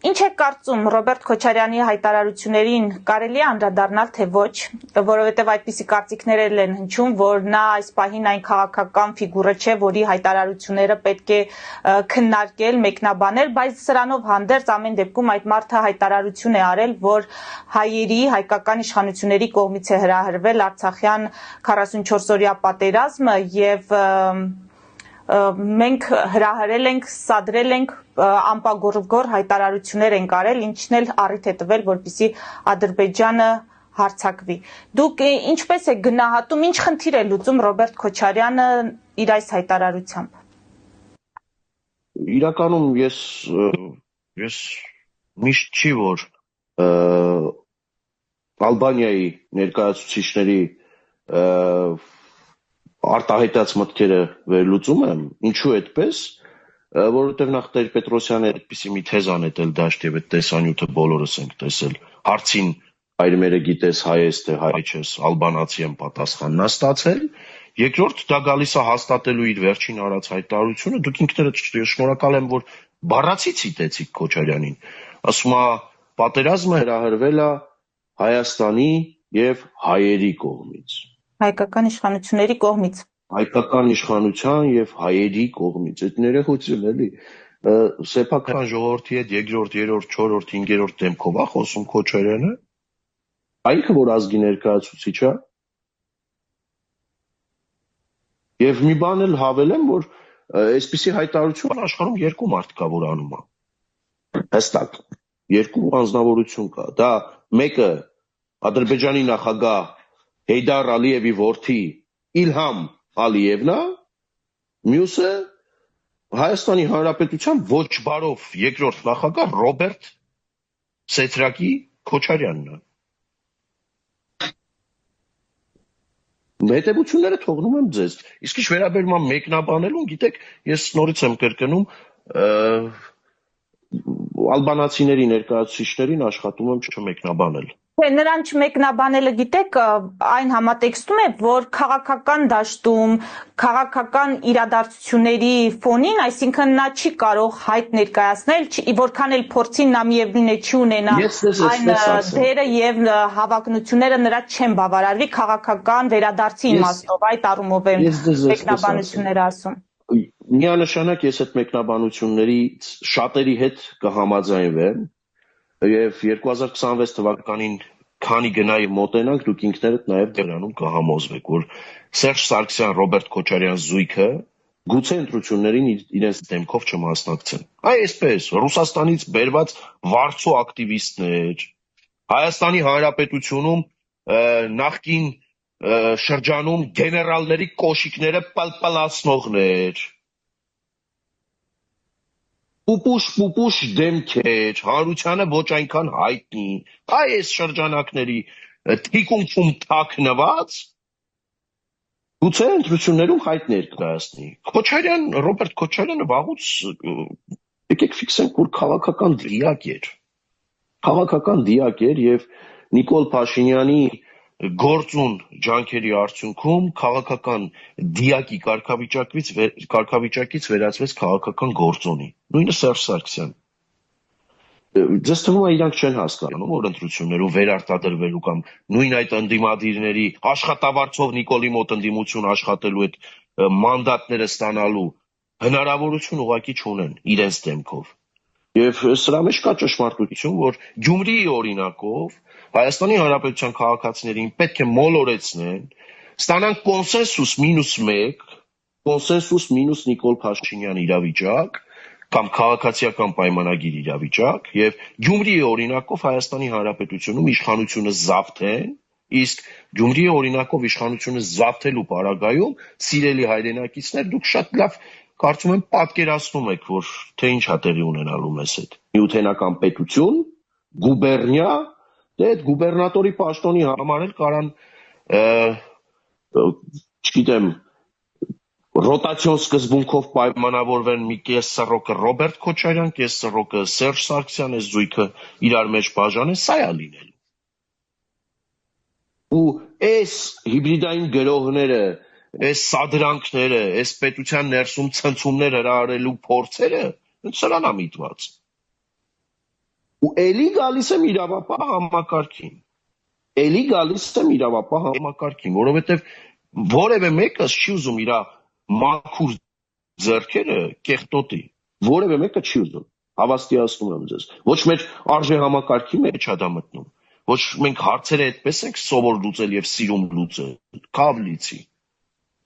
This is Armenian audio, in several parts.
Ինչ է կարծում Ռոբերտ Քոչարյանի հայտարարություններին կարելի է անդրադառնալ թե ոչ, որովհետև այդպիսի կարծիքներ են հնչում, որ նա այս պահին այն քաղաքական ֆիգուրը չէ, որի հայտարարությունները պետք է քննարկել, մեկնաբանել, բայց սրանով հանդերձ ամեն դեպքում այդ մարդը հայտարարություն է արել, որ հայերի, հայկական իշխանությունների կողմից է հրահրվել Արցախյան 44-օրյա պատերազմը եւ մենք հրահրել ենք, սադրել ենք, անպագորգոր հայտարարություններ ենք արել, ինչն էլ առիթ է տվել, որպեսզի Ադրբեջանը հարձակվի։ Դուք ինչպես եք գնահատում, ինչ խնդիր է լուծում Ռոբերտ Քոչարյանը իր այս հայտարարությամբ։ Իրականում ես միշտ չի որ Ալբանիայի ներկայացուցիչների արտահայտած մտքերը վերլուծում եմ, ինչու այդպես, որովհետև նախ Տեր-Պետրոսյանը այդպիսի մի թեզ անետել դաշտ եւ այդ տեսանյութը բոլորս ենք տեսել։ Հարցին հայր մերը գիտես հայ ես թե հայ չես, ալբանացի եմ պատասխանն ստացել։ Երկրորդ դա գալիս է հաստատելու իր վերջին արած հայտարարությունը, դուք ինքներդ շնորհակալ եմ, որ բառացի ցիտեցիք Քոչարյանին։ Ասում է պատերազմը հրահրվել է Հայաստանի եւ հայերի կողմից։ Հայկական իշխանությունների կողմից։ Հայկական իշխանության եւ հայերի կողմից։ Այդ ներեխոցն էլի սեփական ժողովրդի հետ երկրորդ, երրորդ, չորրորդ, հինգերորդ դեմքով է խոսում Քոչարյանը։ Այնքը որ ազգի ներկայացուցիչ է։ Եվ մի բան էլ հավելեմ, որ այսպիսի հայտարարություն աշխարհում երկու մարդ կա, որ անում է։ Հստակ երկու անձնավորություն կա։ Դա մեկը Ադրբեջանի նախագահ Հեյդար Ալիևի որդի Իլհամ Ալիևն է, մյուսը Հայաստանի Հանրապետության ոչ բարով երկրորդ նախագահ Ռոբերտ Սեթրակի Քոչարյանն է։ Հետևությունները թողնում եմ ձեզ։ Իսկ ինչ վերաբերում է մեկնաբանելուն, գիտեք, ես նորից եմ կրկնում, ալբանացիների ներկայացուցիչներին աշխատում եմ չմեկնաբանել։ Նրան չմեկնաբանելը գիտեք, այն համատեքստում է, որ քաղաքական դաշտում, քաղաքական իրադարձությունների ֆոնին, այսինքն նա չի կարող հայտ ներկայացնել, որքան էլ փորձին նա միևնույն է չի ունենա այն դերը եւ հավակնությունները նրա չեն բավարարվի քաղաքական վերադարձի իմաստով, այդ առումով եմ մեկնաբանությունները ասում։ Միանշանակ ես այդ մեկնաբանություններից շատերի հետ կհամաձայնվեմ եւ 2026 թվականին քանի գնայի մոտենանք դուք ինքներդ նաեւ դրանում կհամոզվեք, որ Սերժ Սարգսյան, Ռոբերտ Քոչարյան զույգը գուցե ընտրություններին իրենց դեմքով չմասնակցեն։ Այսպես Ռուսաստանից բերված վարձու ակտիվիստներ, Հայաստանի Հանրապետությունում նախկին շրջանում գեներալների կոշիկները պալպալացնողներ, պուպուշ դեմքեր, հանրությանը ոչ այնքան հայտնի, այս շրջանակների թիկունքում թաքնված, գուցե ընտրություններում հայտ ներկայացնի։ Ռոբերտ Քոչարյանը վաղուց եկեք ֆիքսենք, որ քաղաքական դիակ էր եւ Նիկոլ Փաշինյանի գործուն ջանքերի արդյունքում քաղաքական դիակի կարգավիճակից վերածվեց քաղաքական գործոնի։ Նույնը Սերժ Սարգսյան։ Ձեզ թվում է իրանք չեն հասկանում, որ ընտրություններում վերարտադրվելու կամ նույն այդ ընդդիմադիրների աշխատավարձով Նիկոլի մոտ ընդդիմություն աշխատելու այդ մանդատները ստանալու հնարավորություն ուղղակի չունեն իրենց դեմքով։ Եվ սրա մեջ կա ճշմարտություն, որ Գյումրիի օրինակով Հայաստանի Հանրապետության քաղաքացիներին պետք է մոլորեցնեն, ստանան կոնսենսուս-1, կոնսենսուս- Նիկոլ Փաշինյան իրավիճակ կամ քաղաքացիական պայմանագիր իրավիճակ եւ Գյումրիի օրինակով Հայաստանի Հանրապետությունում իշխանությունը զավթեն, իսկ Գյումրիի օրինակով իշխանությունը զավթելու պարագայում սիրելի հայրենակիցներ դուք շատ լավ կարծում եմ պատկերացնում եք, որ թե ինչ է տեղի ունենալու մեզ հետ։ Միութենական պետություն, գուբերնիա, դե այդ գուբերնատորի պաշտոնի համար էլ կարան, չգիտեմ, ռոտացիոն սկզբունքով պայմանավորվեն մի կես սռոկը Ռոբերտ Քոչարյան, կես սռոկը Սերժ Սարգսյան, այս զույգը իրար մեջ բաժանեն, սա է լինելու։ Ու այս հիբրիդային գրողները, այս սադրանքները, այս պետության ներսում ցնցումներ հրահրելու փորձերը, սրան է միտված։ ու էլի գալիս եմ իրավապահ համակարգին։ Էլի գալիս եմ իրավապահ համակարգին, որովհետև որևէ մեկս չի ուզում իր մաքուր ձեռքերը կեղտոտի, որևէ մեկը չի ուզում, հավաստիացնում եմ ձեզ, ոչ մեր արժե համակարգի մեջ է դա մտնում, ոչ մենք հարցերը այդպես ենք սովոր լուծել եւ սիրում լուծել, քավ լիցի։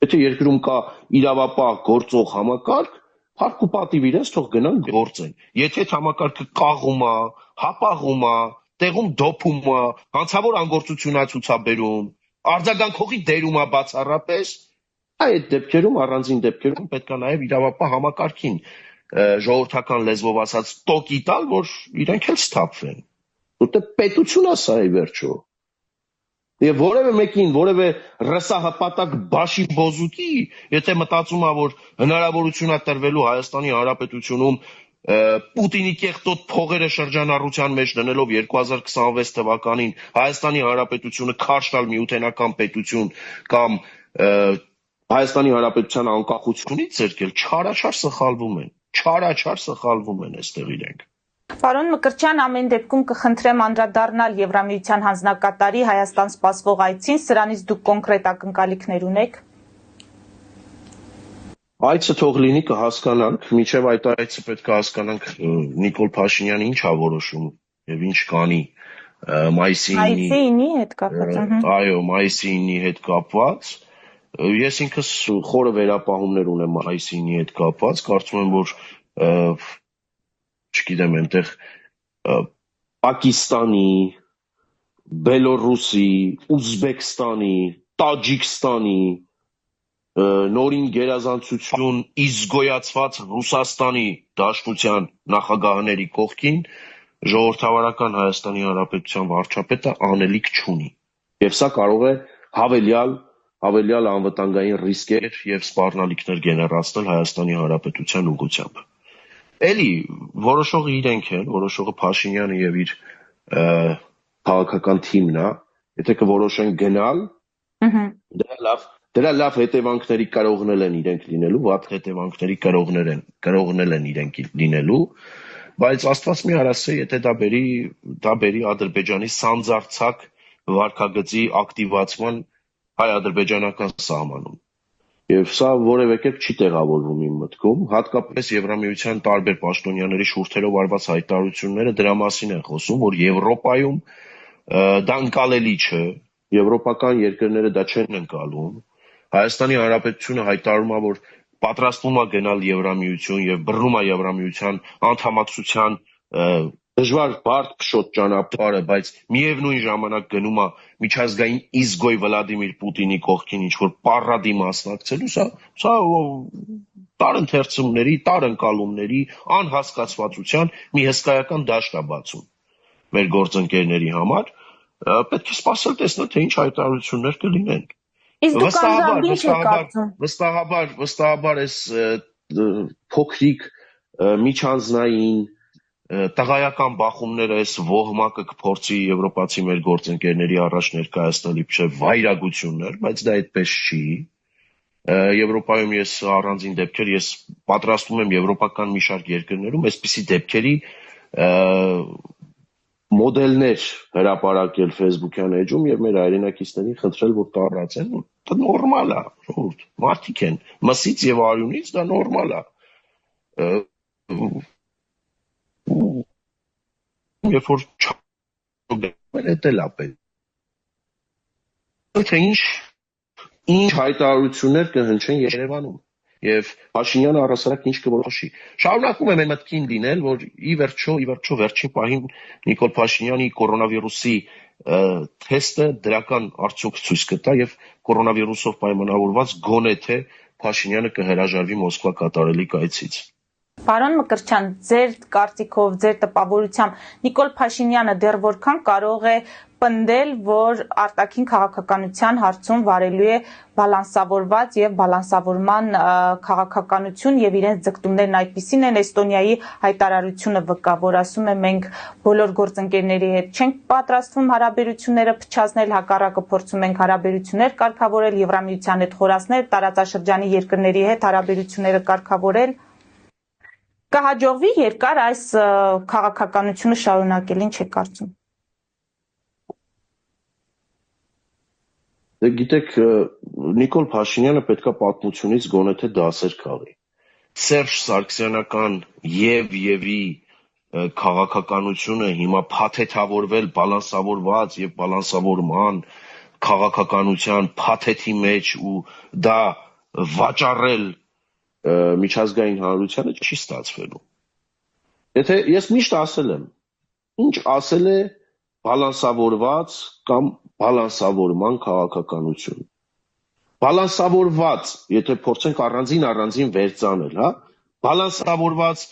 Եթե երկրում կա իրավապահ գործող համակարգ, փառք ու պատիվ իրենց թող գնան գործեն։ Եթե այդ համակարգը կաղում է, հապաղում է, տեղում դոփում է, հանցավոր անգործություն է ցուցաբերում, արձագանքողի դերում է բացառապես, այդ դեպքերում, առանձին դեպքերում պետք է նաև իրավապահ համակարգին ժողովրդական լեզվով ասած տոկի տալ, որ իրենք էլ սթափվեն։ Որտե պետություն է սա ի վերջո։ Եվ որևէ մեկին, որևէ ռսահպատակ բաշի բոզուկի, եթե մտածում է, որ հնարավորություն է տրվելու Հայաստանի Հանրապետությունում Պուտինի կեղտոտ փողերը շրջանառության մեջ դնելով 2026 թվականին Հայաստանի Հանրապետությունը քարշ տալ միութենական պետություն կամ Հայաստանի Հանրապետության անկախությունից զրկել, չարաչար սխալվում են այստեղ իրենք։ Պարոն Մկրտչյան, ամեն դեպքում կխնդրեմ անդրադառնալ Եվրամիության հանձնակատարի Հայաստան սպասվող այցին, սրանից դուք կոնկրետ ակնկալիքներ ունեք։ Այցը թող լինի կհասկանանք, մինչև այդ այցը պետք է հասկանանք Նիկոլ Փաշինյանը ինչ է որոշում եւ ինչ կանի մայիսի 9-ի հետ կապված։ Այո, մայիսի 9-ի հետ կապված։ Ես ինքս խորը վերապահումներ ունեմ մայիսի 9-ի հետ կապված, կարծում եմ, որ չգիտեմ, այնտեղ Պակիստանի, Բելոռուսի, Ուզբեկստանի, Տաջիկստանի նորին գերազանցություն իզգոյացված Ռուսաստանի Դաշնության նախագահների կողքին ժողովրդավարական Հայաստանի Հանրապետության վարչապետը անելիք չունի։ Եվ սա կարող է հավելյալ անվտանգային ռիսկեր եւ սպառնալիքներ գեներացնել Հայաստանի Հանրապետության ուղղությամբ։ Էլի որոշողը իրենք են, որոշողը Փաշինյանը եւ իր քաղաքական թիմն է, եթե կորոշեն գնալ, դրա լավ հետևանքների կարողնել են իրենք լինելու, վատ հետևանքների կարողնել են իրենք լինելու, բայց Աստված մի արասե, եթե դա բերի Ադրբեջանի սանձարձակ վարքագծի ակտիվացման հայ-ադրբեջանական սահմանում։ Եվ սա որևէ կերպ չի տեղավորվում իմ մտքում, հատկապես Եվրամիության տարբեր պաշտոնյաների շուրթերով արված հայտարարությունները դրա մասին են խոսում, որ Եվրոպայում դա ընկալելի չէ, եվրոպական երկրները դա չեն ընկալում։ Հայաստանի Հանրապետությունը հայտարարում է, որ պատրաստվում է գնալ Եվրամիություն եւ բռնում է Եվրամիության անդամակցության դժվար բարդ փշոտ ճանապարհը, բայց միևնույն ժամանակ գնում է միջազգային իզգոյ Վլադիմիր Պուտինի կողքին ինչ-որ պարադի մասնակցելու, սա տարընթերցումների, տարընկալումների, անհասկացվածության մի հսկայական դաշտ է բացում մեր գործընկերների համար, պետք է սպասել տեսնել, թե ինչ հայտարարություններ կլինեն։ Իսկ դուք անձամբ ինչ եք կարծում։ Վստահաբար այս փոքրիկ միջանձնային տղայական բախումները այս ոհմակը կփորձի եվրոպացի մեր գործընկերների առաջ ներկայացնել իբրև վայրագություններ, բայց դա այդպես չի։ Եվրոպայում ես առանձին դեպքեր, ես պատրաստվում եմ եվրոպական մի շարք երկրներում այսպիսի դեպքերի մոդելներ հրապարակել Facebook-յան էջում եւ մեր հայրենակիցներին խնդրել, որ տարածեն, դա նորմալ է, ժողովուրդ, մարդիկ են, մսից եւ արյունից դա նորմալ է։ Երբ որ դա պետք է ինչ հայտարարություններ կհնչեն Երևանում եւ Փաշինյանը առասարակ ինչ կորոշի։ Շարունակում եմ այն մտքին լինել, որ ի վերջո վերջին պահին Նիկոլ Փաշինյանի կորոնավիրուսի թեստը դրական արդյունք ցույց կտա եւ կորոնավիրուսով պայմանավորված գոնե թե Փաշինյանը կհրաժարվի Մոսկվա կատարելիք այցից։ Պարոն Մկրտչյան, ձեր կարծիքով, ձեր տպավորությամբ Նիկոլ Փաշինյանը դեռ որքան կարող է պնդել, որ արտաքին քաղաքականության հարցում վարելու է բալանսավորված եւ բալանսավորման քաղաքականություն եւ իրենց ձգտումներն այդպիսին են Էստոնիայի հայտարարությունը վկա, որ ասում է մենք բոլոր գործընկերների հետ չենք պատրաստվում հարաբերությունները փչացնել, հակառակը փորձում ենք հարաբերություններ կարգավորել, Եվրամիության հետ խորացնել, տարածաշրջանի երկրների հետ հարաբերությունները կարգավորել։ կհաջողվի երկար այս քաղաքականությունը շարունակել, ինչ է կարծում։ Դե գիտեք, Նիկոլ Փաշինյանը պետքա պատմությունից գոնե թե դասեր քաղի։ Սերժ Սարգսյանական Եվի քաղաքականությունը հիմա փաթեթավորվել, բալանսավորված եւ բալանսավորման քաղաքականության փաթեթի մեջ ու դա վաճառել միջազգային հանրությանը չի ստացվելու։ Եթե ես միշտ ասել եմ, ինչ ասել է բալանսավորված կամ բալանսավորման քաղաքականություն։ Բալանսավորված, եթե փորձենք առանձին վերցանել, հա, բալանսավորված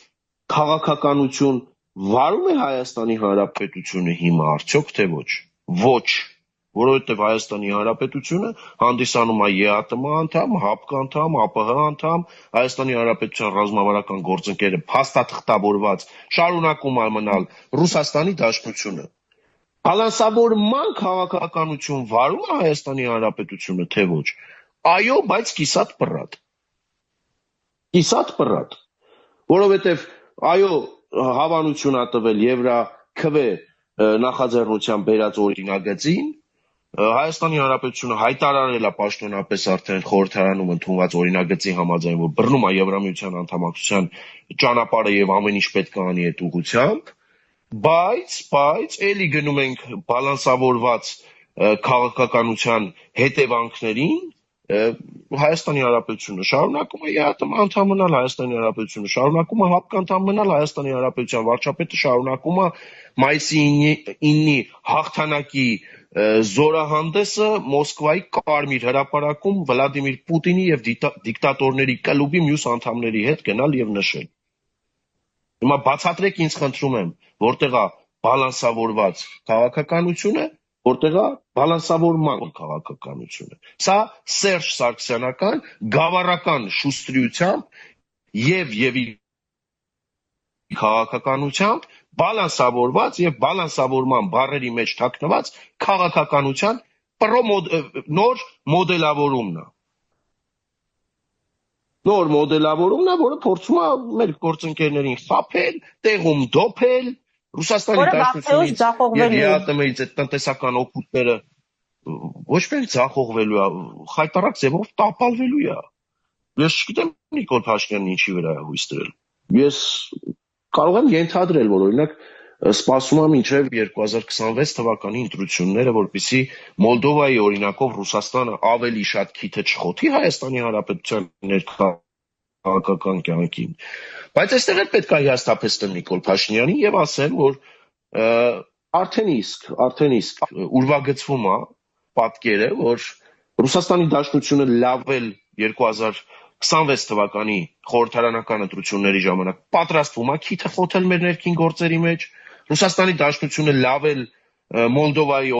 քաղաքականություն վարում է Հայաստանի Հանրապետությունը հիմա արդյոք թե ոչ։ Ոչ, որովհետև Հայաստանի Հանրապետությունը հանդիսանում է ԵԱՏՄ անդամ, ՀԱՊԿ անդամ, ԱՊՀ անդամ, Հայաստանի Հանրապետության ռազմավարական գործընկերը փաստաթղթավորված շարունակում է մնալ Ռուսաստանի Դաշնությունը։ Բալանսավորման քաղաքականություն վարում է Հայաստանի Հանրապետությունը թե ոչ։ Այո, բայց կիսատ պռատ։ Կիսատ պռատ։ Որովհետև այո, հավանություն ա տվել Եվրաքվե նախաձեռնության բերած օրինագծին, Հայաստանի Հանրապետությունը հայտարարել է պաշտոնապես արդեն խորհրդարանում ընդունված օրինագծի համաձայն, որ բռնում է Եվրամիության անդամակցության ճանապարհը եւ ամեն ինչ պետք է անի այդ ուղղությամբ, բայց էլի գնում ենք բալանսավորված քաղաքականության հետևանքներին, Հայաստանի Հանրապետությունը շարունակում է ԵԱՏՄ անդամ մնալ, Հայաստանի Հանրապետությունը շարունակում է ՀԱՊԿ անդամ մնալ, Հայաստանի Հանրապետության վարչապետը շարունակում է մայիսի 9-ի հաղթանակի զորահանդեսը Մոսկվայի Կարմիր հրապարակում Վլադիմիր Պուտինի եւ դիկտատորների կլուբի մյուս անդամների հետ գնալ եւ նշել։ Հիմա բացատրեք ինձ խնդրում եմ, որտեղ է բալանսավորված քաղաքականությունը, որտեղ է բալանսավորման քաղաքականությունը։ Սա Սերժ Սարգսյանական գավառական շուստրիությամբ Եվի քաղաքականությամբ բալանսավորված եւ բալանսավորման բառերի մեջ թաքնված քաղաքականության նոր մոդելավորումն է։ Նոր մոդելավորումն է, որը փորձում է մեր գործընկերներին խաբել, տեղում դոփել, Ռուսաստանի Դաշնությունից եւ ԵԱՏՄ-ից այդ տնտեսական օգուտները ոչ միայն ձախողվելու է, խայտարակ ձևով տապալվելու է։ Ես չգիտեմ Նիկոլ Փաշինյանն ինչի վրա է հույս դրել։ Ես կարող եմ ենթադրել, որ օրինակ սպասում եմ մինչև 2026 թվականի ընտրությունները, որպեսզի Մոլդովայի օրինակով Ռուսաստանը ավելի շատ քիթը չխոթի Հայաստանի Հանրապետության ներքաղաքական կյանքին։ Բայց այստեղ էլ պետք է հիասթափեցնեմ Նիկոլ Փաշինյանին եւ ասեմ, որ արդեն իսկ ուրվագծվում է պատկերը, որ Ռուսաստանի Դաշնությունը լավել 2026 թվականի խորհրդարանական ընտրությունների ժամանակ պատրաստվում է քիթը խոթել մեր ներքին գործերի մեջ, Ռուսաստանի Դաշնությունը լավել Մոլդովայի